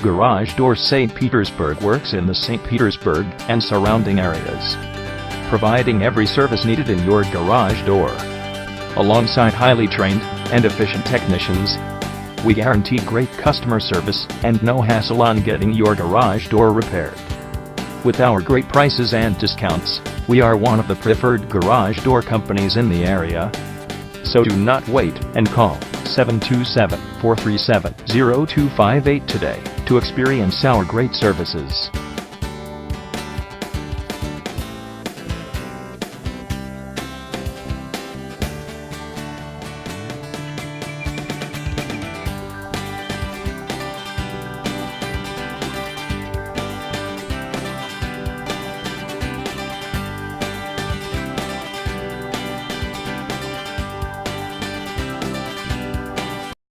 Garage Door St. Petersburg works in the St. Petersburg and surrounding areas, providing every service needed in your garage door. Alongside highly trained and efficient technicians, we guarantee great customer service and no hassle on getting your garage door repaired. With our great prices and discounts, we are one of the preferred garage door companies in the area. So do not wait and call 727-437-0258 today to experience our great services.